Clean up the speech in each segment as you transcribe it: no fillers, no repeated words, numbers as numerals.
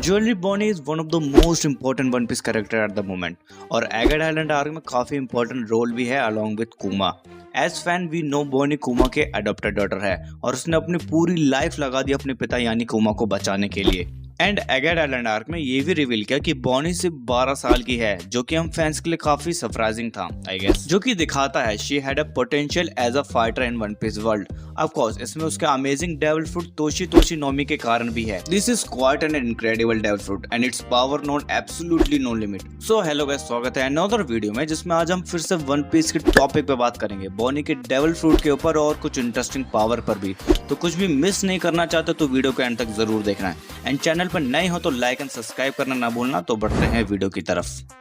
Jewellery Bonney is one of the most important One Piece character at the moment और Egghead Island arc में काफी important role भी है along with Kuma. As fan we know Bonney Kuma के adopted daughter है और उसने अपनी पूरी लाइफ लगा दी अपने पिता यानी कुमा को बचाने के लिए। एंड एगेट आइलैंड आर्क में ये भी रिवील किया कि बॉनी सिर्फ 12 साल की है, जो कि हम फैंस के लिए काफी सरप्राइजिंग था आई गेस, जो कि दिखाता है she had a potential as a fighter in One Piece world. Of course इसमें उसका amazing devil fruit Toshi Nomi के कारण भी है। This is quite an incredible devil fruit and its power known absolutely no limit. So hello guys, स्वागत है another video में जिसमें आज हम फिर से वन पीस के टॉपिक पे बात करेंगे, बॉनी के डेविल फ्रूट के ऊपर और कुछ इंटरेस्टिंग पावर पर भी। तो कुछ भी मिस नहीं करना चाहते तो वीडियो को एंड तक जरूर देखना है एंड चैनल पर नए हो तो लाइक एंड सब्सक्राइब करना ना भूलना। तो बढ़ते हैं वीडियो की तरफ।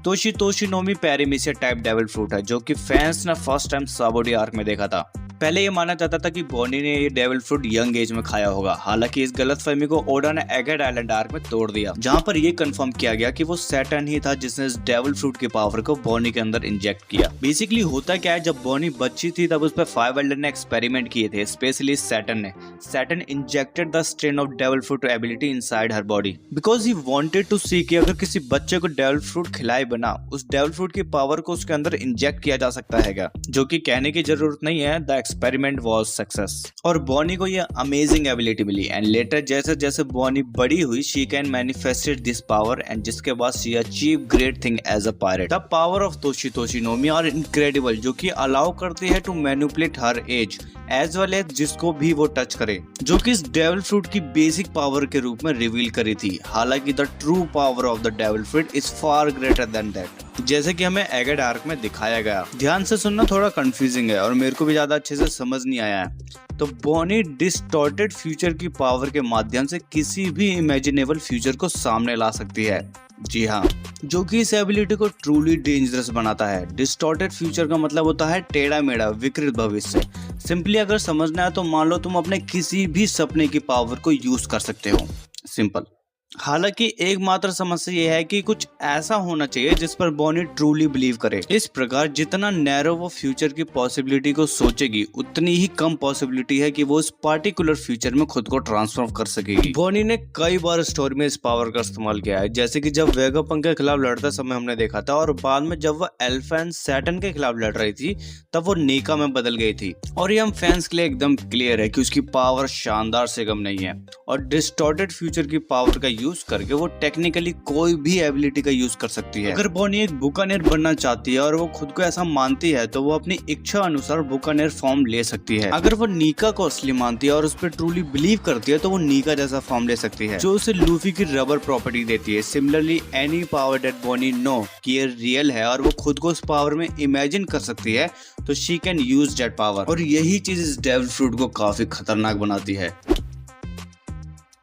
Toshi Nomi पैरामीशिया type devil fruit है, जो कि फैंस ने फर्स्ट टाइम साबोडी आर्क में देखा था। पहले ये माना जाता था कि बॉनी ने ये डेविल फ्रूट यंग एज में खाया होगा, हालांकि इस गलतफहमी को ओडा ने एगेट आइलैंड आर्क में तोड़ दिया, जहां पर ये कंफर्म किया गया कि वो सैटर्न ही था जिसने इस डेविल फ्रूट की पावर को बॉनी के अंदर इंजेक्ट किया। बेसिकली होता क्या है, जब बॉनी बच्ची थी तब उस पर 5 एल्डर ने एक्सपेरिमेंट किए थे, specially Saturn injected the strain of devil fruit ability inside her body because he wanted to see कि अगर किसी बच्चे को डेविल फ्रूट खिलाए बिना उस डेविल फ्रूट की पावर को उसके अंदर इंजेक्ट किया जा सकता है, जो कि कहने की जरूरत नहीं है। द एक्सपेरिमेंट वाज सक्सेस और बॉनी को ये अमेजिंग एबिलिटी मिली एंड लेटर जैसे जैसे बॉनी बड़ी हुई she can manifested this power and जिसके बाद she achieve great thing as a pirate. The power of toshi nomi are incredible, जो कि अलाउ करती है to manipulate her age as well as जिसको भी वो टच करे, जो कि इस डेविल फ्रूट की बेसिक पावर के रूप में रिवील करी थी। हालांकि the true power of the devil fruit is far greater than that, जैसे कि हमें एगेट आर्क में दिखाया गया। ध्यान से सुनना, थोड़ा कंफ्यूजिंग है और मेरे को भी ज्यादा अच्छे से समझ नहीं आया है। तो बॉनी डिस्टॉर्टेड फ्यूचर की पावर के माध्यम से किसी भी इमेजिनेबल फ्यूचर को सामने ला सकती है। जी हाँ, जो कि इस एबिलिटी को ट्रूली डेंजरस बनाता है। डिस्टॉर्टेड फ्यूचर का मतलब होता है टेढ़ा मेढ़ा विकृत भविष्य। सिंपली अगर समझना है तो मान लो तुम अपने किसी भी सपने की पावर को यूज कर सकते हो, सिंपल। हालांकि एकमात्र समस्या यह है कि कुछ ऐसा होना चाहिए जिस पर बॉनी ट्रूली बिलीव करे। इस प्रकार जितना नैरो वो फ्यूचर की पॉसिबिलिटी को सोचेगी उतनी ही कम पॉसिबिलिटी है कि वो उस पार्टिकुलर फ्यूचर में खुद को ट्रांसफॉर्म कर सकेगी। बॉनी ने कई बार स्टोरी में इस पावर का इस्तेमाल किया है, जैसे कि जब वेगापंक के खिलाफ लड़ते समय हमने देखा था, और बाद में जब वो एल्फा सैटर्न के खिलाफ लड़ रही थी तब वो नीका में बदल गई थी। और ये हम फैंस के लिए एकदम क्लियर है कि उसकी पावर शानदार से कम नहीं है और डिस्टॉर्टेड फ्यूचर की पावर का यूज करके वो टेक्निकली कोई भी एबिलिटी का यूज कर सकती है। अगर बॉनी एक बुकानेर बनना चाहती है और वो खुद को ऐसा मानती है तो वो अपनी इच्छा अनुसार बुकानेर फॉर्म ले सकती है। अगर वो नीका को असली मानती है और उस पर ट्रूली बिलीव करती है तो वो नीका जैसा फॉर्म ले सकती है, जो उसे लूफी की रबर प्रॉपर्टी देती है। Similarly any power that Bonney know कि ये रियल है और वो खुद को उस पावर में इमेजिन कर सकती है तो she can use that power. और यही चीज इस डेविल फ्रूट को काफी खतरनाक बनाती है।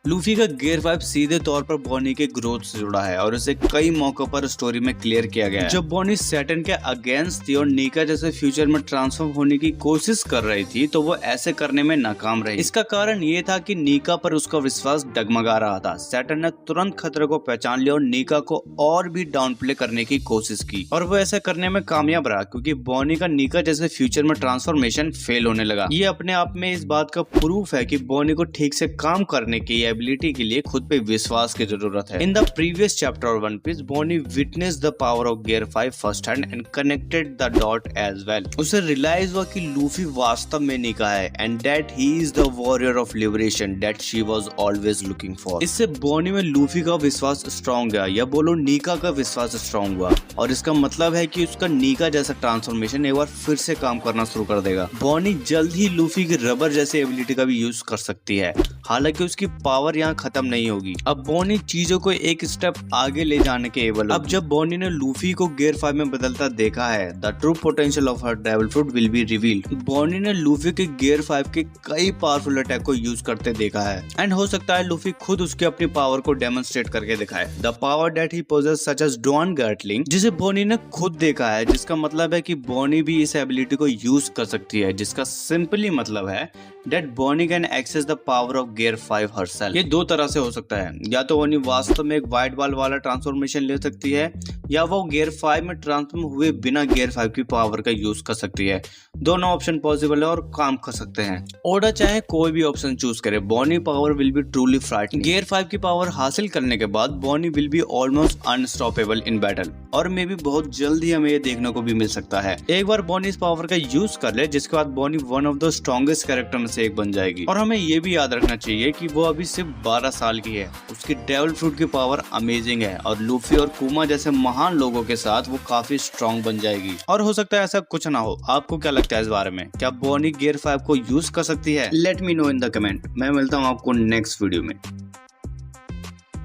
लूफी का गियर 5 सीधे तौर पर बॉनी के ग्रोथ से जुड़ा है और इसे कई मौकों पर स्टोरी में क्लियर किया गया है। जब बॉनी सैटर्न के अगेंस्ट थी और नीका जैसे फ्यूचर में ट्रांसफॉर्म होने की कोशिश कर रही थी तो वो ऐसे करने में नाकाम रही। इसका कारण ये था कि नीका पर उसका विश्वास डगमगा रहा था। सैटर्न ने तुरंत खतरे को पहचान लिया और नीका को और भी डाउन प्ले करने की कोशिश की और वो ऐसा करने में कामयाब रहा, क्योंकि बॉनी का नीका जैसे फ्यूचर में ट्रांसफॉर्मेशन फेल होने लगा। ये अपने आप में इस बात का प्रूफ है कि बॉनी को ठीक से काम करने की एबिलिटी के लिए खुद पे विश्वास की जरूरत है। In the previous chapter of One Piece Bonney witness the power of gear 5 first hand and connected the dot as well. उसे रियलाइज हुआ कि लूफी वास्तव में नीका है and that he is the warrior of liberation that she was always looking for. इससे Bonney में Luffy का विश्वास स्ट्रॉन्ग गया, या बोलो नीका का विश्वास स्ट्रॉन्ग हुआ, और इसका मतलब है कि उसका नीका जैसा ट्रांसफॉर्मेशन एक बार फिर से काम करना शुरू कर देगा। बॉनी जल्द ही लूफी की रबर जैसे एबिलिटी का भी यूज कर सकती है, हालांकि उसकी पावर यहाँ खत्म नहीं होगी। अब बॉनी चीजों को एक स्टेप आगे ले जाने के एबल। अब जब बॉनी ने लूफी को गियर 5 में बदलता देखा है, द ट्रू पोटेंशियल ऑफ हर devil fruit will be revealed. Bonney ने लूफी के गियर 5 के कई पावरफुल अटैक को यूज करते देखा है एंड हो सकता है लूफी खुद उसकी अपनी पावर को डेमोन्स्ट्रेट करके दिखाए। The power that he possess such as Don Gertling, जिसे बॉनी ने खुद देखा है, जिसका मतलब है कि बॉनी भी इस एबिलिटी को यूज कर सकती है, जिसका सिंपली मतलब है that Bonnie can access the power of Gear 5 herself। ये दो तरह से हो सकता है, या तो बॉनी वास्तव में एक व्हाइट बॉल वाला ट्रांसफॉर्मेशन ले सकती है या वो गियर 5 में ट्रांसफॉर्म हुए बिना गियर 5 की पावर का यूज कर सकती है। दोनों ऑप्शन पॉसिबल है और काम कर सकते हैं। ओडा चाहे कोई भी ऑप्शन चूज करे, Bonney power will be truly frightening. Gear 5 की पावर हासिल करने के बाद Bonney will be almost unstoppable in battle, और मे भी बहुत जल्द ही हमें ये देखने को भी मिल सकता है। एक बार बॉनी इस पावर का यूज कर ले, जिसके बाद Bonney one of the strongest character में से एक बन जाएगी। और हमें ये भी याद रखना चाहिए कि वो अभी सिर्फ 12 साल की है। उसकी डेविल फ्रूट की पावर अमेजिंग है और लूफी और कुमा जैसे महान लोगों के साथ वो काफी स्ट्रॉन्ग बन जाएगी। और हो सकता है ऐसा कुछ ना हो। आपको क्या लगता है इस बारे में? क्या बॉनी गियर 5 को यूज कर सकती है? Let me know in the comment. मैं मिलता हूँ आपको नेक्स्ट वीडियो में।